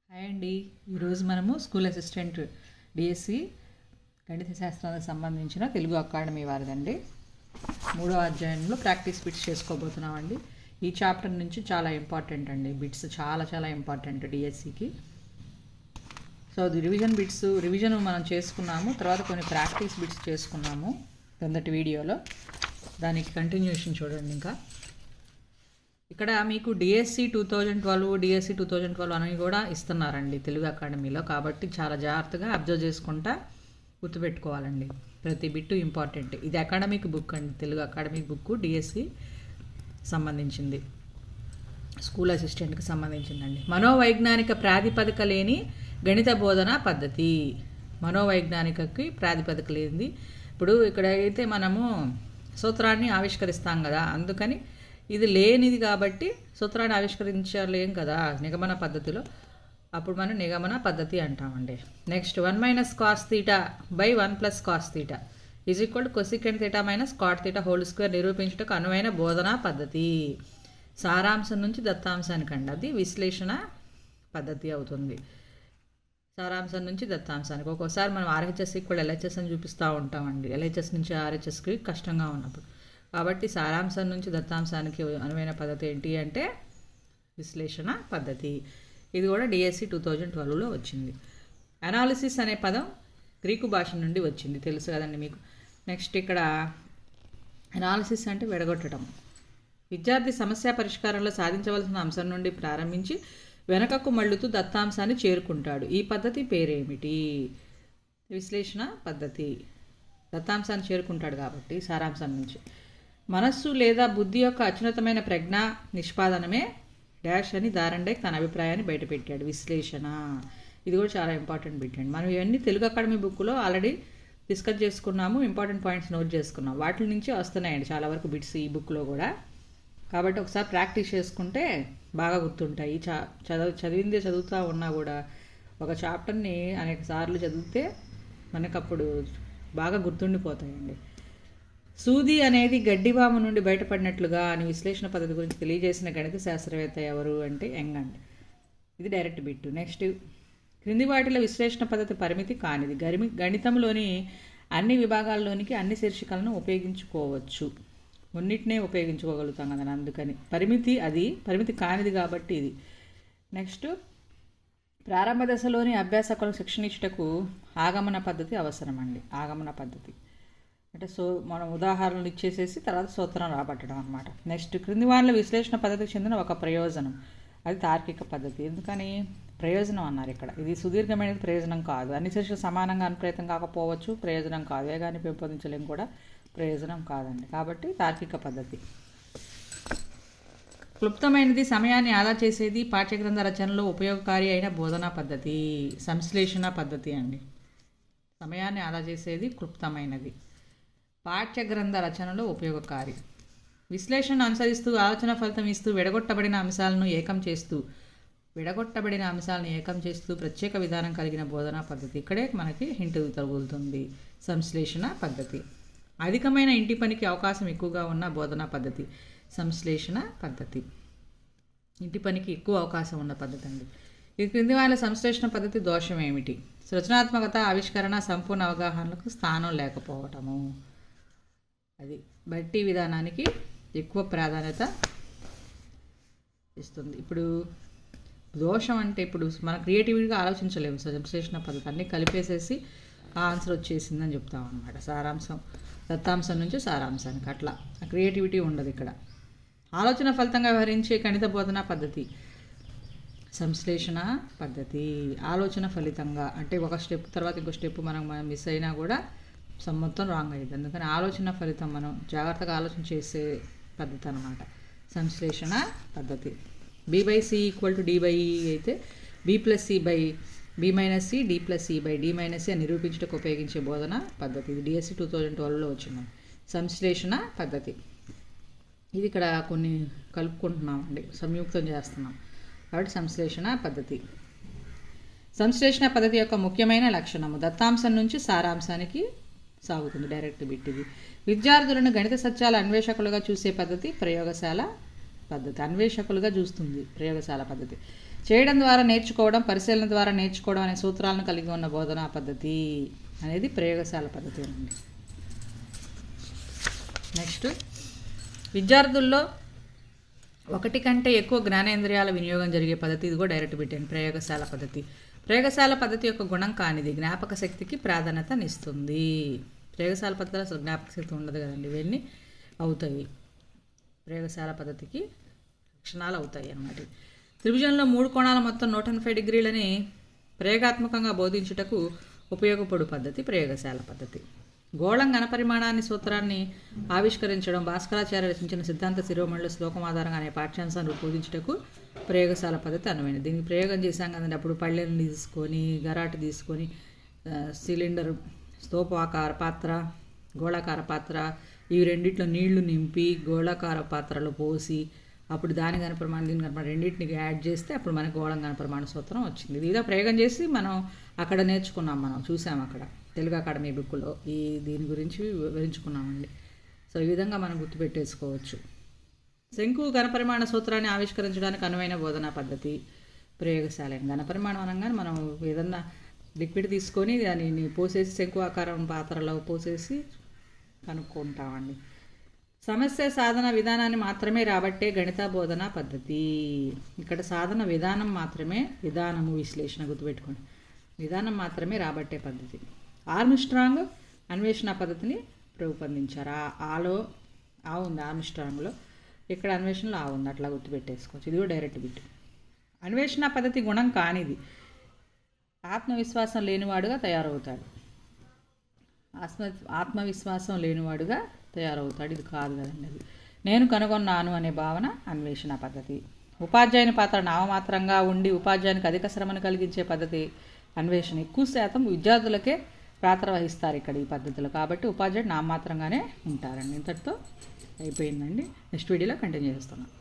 Hi అండి. ఈరోజు మనము స్కూల్ అసిస్టెంట్ డిఎస్సి గణిత శాస్త్రానికి సంబంధించిన తెలుగు అకాడమీ వారిదండి 3వ అధ్యాయంలో ప్రాక్టీస్ బిట్స్ చేసుకోబోతున్నామండి. ఈ చాప్టర్ నుంచి చాలా ఇంపార్టెంట్ అండి. బిట్స్ చాలా ఇంపార్టెంట్ డిఎస్సికి. సో అది రివిజన్ మనం చేసుకున్నాము. తర్వాత కొన్ని ప్రాక్టీస్ బిట్స్ చేసుకున్నాము కిందటి వీడియోలో. దానికి కంటిన్యూషన్ చూడండి. ఇంకా ఇక్కడ మీకు డిఎస్సి 2012 అని కూడా ఇస్తున్నారండి తెలుగు అకాడమీలో. కాబట్టి చాలా జాగ్రత్తగా అబ్జర్వ్ చేసుకుంటా గుర్తుపెట్టుకోవాలండి. ప్రతి బిట్టు ఇంపార్టెంట్. ఇది అకాడమిక్ బుక్ అండి, తెలుగు అకాడమిక్ బుక్ డిఎస్సి సంబంధించింది, స్కూల్ అసిస్టెంట్కి సంబంధించిందండి. మనోవైజ్ఞానిక ప్రాతిపదిక లేని గణిత బోధన పద్ధతి. మనోవైజ్ఞానికకి ప్రాతిపదిక లేనిది. ఇప్పుడు ఇక్కడ అయితే మనము సూత్రాన్ని ఆవిష్కరిస్తాం కదా, అందుకని ఇది లేనిది కాబట్టి సూత్రాన్ని ఆవిష్కరించలేం కదా నిగమన పద్ధతిలో. అప్పుడు మనం నిగమన పద్ధతి అంటామండి. Next 1 - cos θ / 1 + cos θ = cosecant θ - cot θ (² నిరూపించుటకు అనువైన బోధనా పద్ధతి. సారాంశం నుంచి దత్తాంశానికండి. అది విశ్లేషణ పద్ధతి అవుతుంది. సారాంశం నుంచి దత్తాంశానికి. ఒక్కోసారి మనం RHS = LHS అని చూపిస్తూ ఉంటామండి. LHS నుంచి RHSకి కష్టంగా ఉన్నప్పుడు. కాబట్టి సారాంశం నుంచి దత్తాంశానికి అనువైన పద్ధతి ఏంటి అంటే విశ్లేషణ పద్ధతి. ఇది కూడా డిఎస్సి 2012లో వచ్చింది. అనాలిసిస్ అనే పదం గ్రీకు భాష నుండి వచ్చింది, తెలుసు కదండి మీకు. నెక్స్ట్ ఇక్కడ అనాలిసిస్ అంటే విడగొట్టడం. విద్యార్థి సమస్య పరిష్కారంలో సాధించవలసిన అంశం నుండి ప్రారంభించి వెనకకు మళ్ళుతూ దత్తాంశాన్ని చేరుకుంటాడు. ఈ పద్ధతి పేరేమిటి? విశ్లేషణ పద్ధతి. దత్తాంశాన్ని చేరుకుంటాడు కాబట్టి సారాంశం నుంచి. మనస్సు లేదా బుద్ధి యొక్క అత్యున్నతమైన ప్రజ్ఞా నిష్పాదనమే డాష్ అని దారండేక్ తన అభిప్రాయాన్ని బయటపెట్టాడు. విశ్లేషణ. ఇది కూడా చాలా ఇంపార్టెంట్ బిట్ అండి. మనం ఇవన్నీ తెలుగు అకాడమీ బుక్లో ఆల్రెడీ డిస్కస్ చేసుకున్నాము, ఇంపార్టెంట్ పాయింట్స్ నోట్ చేసుకున్నాం. వాటి నుంచి వస్తున్నాయండి చాలా వరకు బిట్స్ ఈ బుక్లో కూడా. కాబట్టి ఒకసారి ప్రాక్టీస్ చేసుకుంటే బాగా గుర్తుంటాయి. చదివిందే చదువుతూ ఉన్నా కూడా ఒక చాప్టర్ని అనేక సార్లు చదివితే మనకప్పుడు బాగా గుర్తుండిపోతాయండి. సూది అనేది గడ్డివాము నుండి బయటపడినట్లుగా అని విశ్లేషణ పద్ధతి గురించి తెలియజేసిన గణిత శాస్త్రవేత్త ఎవరు అంటే యంగ్ అండి. ఇది డైరెక్ట్ బిట్టు. నెక్స్ట్, క్రింది వాటిలో విశ్లేషణ పద్ధతి పరిమితి కానిది. గణితంలోని అన్ని విభాగాల్లోనికి అన్ని శీర్షికలను ఉపయోగించుకోవచ్చు. కొన్నిటినే ఉపయోగించుకోగలుగుతాం కదా, అందుకని పరిమితి కానిది కాబట్టి ఇది. నెక్స్ట్, ప్రారంభ దశలోని అభ్యాసకులకు శిక్షణ ఇచ్చుటకు ఆగమన పద్ధతి అవసరం అండి. ఆగమన పద్ధతి అంటే మనం ఉదాహరణలు ఇచ్చేసేసి తర్వాత సూత్రం రాబట్టడం అనమాట. నెక్స్ట్, క్రింది వాటిలో విశ్లేషణ పద్ధతికి చెందిన ఒక ప్రయోజనం. అది తార్కిక పద్ధతి. ఎందుకని ప్రయోజనం అన్నారు ఇక్కడ? ఇది సుదీర్ఘమైనది ప్రయోజనం కాదు. అన్ని శీర్షికలు సమానంగా అనుప్రయత్నం కాకపోవచ్చు, ప్రయోజనం కాదు. వేగాన్ని పెంపొందించలేం కూడా ప్రయోజనం కాదండి. కాబట్టి తార్కిక పద్ధతి. క్లుప్తమైనది, సమయాన్ని ఆదా చేసేది, పాఠ్యగ్రంథ రచనలో ఉపయోగకారి అయిన బోధనా పద్ధతి. సంశ్లేషణ పద్ధతి అండి. సమయాన్ని ఆదా చేసేది, క్లుప్తమైనది, పాఠ్యగ్రంథ రచనలో ఉపయోగకారి. విశ్లేషణ అనుసరిస్తూ ఆలోచన ఫలితం ఇస్తూ విడగొట్టబడిన అంశాలను ఏకం చేస్తూ ప్రత్యేక విధానం కలిగిన బోధనా పద్ధతి. ఇక్కడే మనకి హింట్ తగులుతుంది. సంశ్లేషణ పద్ధతి. అధికమైన ఇంటి పనికి అవకాశం ఎక్కువగా ఉన్న బోధనా పద్ధతి. సంశ్లేషణ పద్ధతి. ఇంటి పనికి ఎక్కువ అవకాశం ఉన్న పద్ధతి అండి. ఈ క్రింది వాళ్ళ సంశ్లేషణ పద్ధతి దోషం ఏమిటి? సృజనాత్మకత, ఆవిష్కరణ, సంపూర్ణ అవగాహనలకు స్థానం లేకపోవటము. అది బట్టి విధానానికి ఎక్కువ ప్రాధాన్యత ఇస్తుంది. ఇప్పుడు దోషం అంటే ఇప్పుడు మనం క్రియేటివిటీగా ఆలోచించలేము. సంశ్లేషణ పద్ధతి అన్నీ కలిపేసేసి ఆ ఆన్సర్ వచ్చేసిందని చెప్తాం అనమాట. సారాంశం, దత్తాంశం నుంచి సారాంశానికి అట్లా క్రియేటివిటీ ఉండదు ఇక్కడ. ఆలోచన ఫలితంగా వ్యవహరించే గణిత బోధనా పద్ధతి. సంశ్లేషణ పద్ధతి. ఆలోచన ఫలితంగా అంటే ఒక స్టెప్ తర్వాత ఇంకో స్టెప్ మనం మిస్ అయినా కూడా మొత్తం రాంగ్ అయ్యింది. అందుకని ఆలోచన ఫలితం మనం జాగ్రత్తగా ఆలోచన చేసే పద్ధతి అనమాట సంశ్లేషణ పద్ధతి. B/C = D/E అయితే B+C/B - C D+C/D - C అని నిరూపించుటకు ఉపయోగించే బోధన పద్ధతి. ఇది డిఎస్సి 2012లో వచ్చింది సంశ్లేషణ పద్ధతి. ఇది ఇక్కడ కొన్ని కలుపుకుంటున్నాం అండి, సంయుక్తం చేస్తున్నాం కాబట్టి సంశ్లేషణ పద్ధతి. సంశ్లేషణ పద్ధతి యొక్క ముఖ్యమైన లక్షణము దత్తాంశం నుంచి సారాంశానికి సాగుతుంది. డైరెక్ట్ బిట్ ఇది. విద్యార్థులను గణిత సత్యాల అన్వేషకులుగా చూసే పద్ధతి ప్రయోగశాల పద్ధతి. అన్వేషకులుగా చూస్తుంది ప్రయోగశాల పద్ధతి. చేయడం ద్వారా నేర్చుకోవడం, పరిశీలన ద్వారా నేర్చుకోవడం అనే సూత్రాలను కలిగి ఉన్న బోధనా పద్ధతి అనేది ప్రయోగశాల పద్ధతి అండి. నెక్స్ట్, విద్యార్థుల్లో ఒకటి కంటే ఎక్కువ జ్ఞానేంద్రియాల వినియోగం జరిగే పద్ధతి, ఇది కూడా డైరెక్ట్ బిట్ ప్రయోగశాల పద్ధతి. ప్రయోగశాల పద్ధతి యొక్క గుణం కానిది జ్ఞాపక శక్తికి ప్రాధాన్యతనిస్తుంది. ప్రయోగశాల పద్ధతిలో అసలు జ్ఞాపక శక్తి ఉండదు కదండి, ఇవన్నీ అవుతాయి ప్రయోగశాల పద్ధతికి లక్షణాలు అవుతాయి అన్నమాట. త్రిభుజంలో 3 కోణాల మొత్తం 180 డిగ్రీలని ప్రయోగాత్మకంగా బోధించుటకు ఉపయోగపడు పద్ధతి ప్రయోగశాల పద్ధతి. గోళం ఘనపరిమాణాన్ని సూత్రాన్ని ఆవిష్కరించడం, భాస్కరాచార్య రచించిన సిద్ధాంత శిరోమణుల శ్లోకం ఆధారంగా అనే పాఠ్యాంశాన్ని రూపొందించుటకు ప్రయోగశాల పద్ధతి అనువైనది. దీనికి ప్రయోగం చేశాం కదండి, అప్పుడు పళ్ళెలను తీసుకొని, గరాటు తీసుకొని, సిలిండర్, స్తూపాకార పాత్ర, గోళాకార పాత్ర, ఇవి రెండిట్లో నీళ్లు నింపి గోళాకార పాత్రలో పోసి అప్పుడు దాని ఘనపరిమాణం దీని ఘనపరిమాణం రెండింటిని యాడ్ చేస్తే అప్పుడు మనకి గోళం ఘనపరిమాణ సూత్రం వచ్చింది. ఇదో ప్రయోగం చేసి మనం అక్కడ నేర్చుకున్నాం, మనం చూసాం అక్కడ తెలుగు అకాడమీ బుక్లో దీని గురించి వివరించుకున్నామండి. సో ఈ విధంగా మనం గుర్తుపెట్టేసుకోవచ్చు. శంకు ఘనపరిమాణ సూత్రాన్ని ఆవిష్కరించడానికి అనువైన బోధనా పద్ధతి ప్రయోగశాల. ఘనపరిమాణం అనగానే మనం ఏదన్నా లిక్విడ్ తీసుకొని దానిని పోసేసి శంకు ఆకారం పాత్రలో పోసేసి కనుక్కుంటామండి. సమస్య సాధన విధానాన్ని మాత్రమే రాబట్టే గణిత బోధనా పద్ధతి. ఇక్కడ సాధన విధానం మాత్రమే, విధానము విశ్లేషణ గుర్తుపెట్టుకోండి, విధానం మాత్రమే రాబట్టే పద్ధతి. ఆర్మ్స్ట్రాంగ్ అన్వేషణ పద్ధతిని రూపొందించారు. ఆ ఉంది ఆర్మ్స్ట్రాంగ్లో, ఇక్కడ అన్వేషణలో ఉంది, అట్లా గుర్తుపెట్టేసుకోవచ్చు. ఇది కూడా డైరెక్ట్ బిట్. అన్వేషణ పద్ధతి గుణం కానిది, ఆత్మవిశ్వాసం లేనివాడుగా తయారవుతాడు. ఆత్మవిశ్వాసం లేనివాడుగా తయారవుతాడు, ఇది కాదు కదండి. అది నేను కనుగొన్నాను అనే భావన అన్వేషణ పద్ధతి. ఉపాధ్యాయుని పాత్ర నామమాత్రంగా ఉండి ఉపాధ్యాయునికి అధిక శ్రమను కలిగించే పద్ధతి అన్వేషణ. ఎక్కువ శాతం విద్యార్థులకే పాత్ర వహిస్తారు ఇక్కడ ఈ పద్ధతిలో, కాబట్టి ఉపాధ్యాయుడు నామమాత్రంగానే ఉంటారండి. ఇంతటితో అయిపోయిందండి. నెక్స్ట్ వీడియోలో కంటిన్యూ చేస్తున్నాను.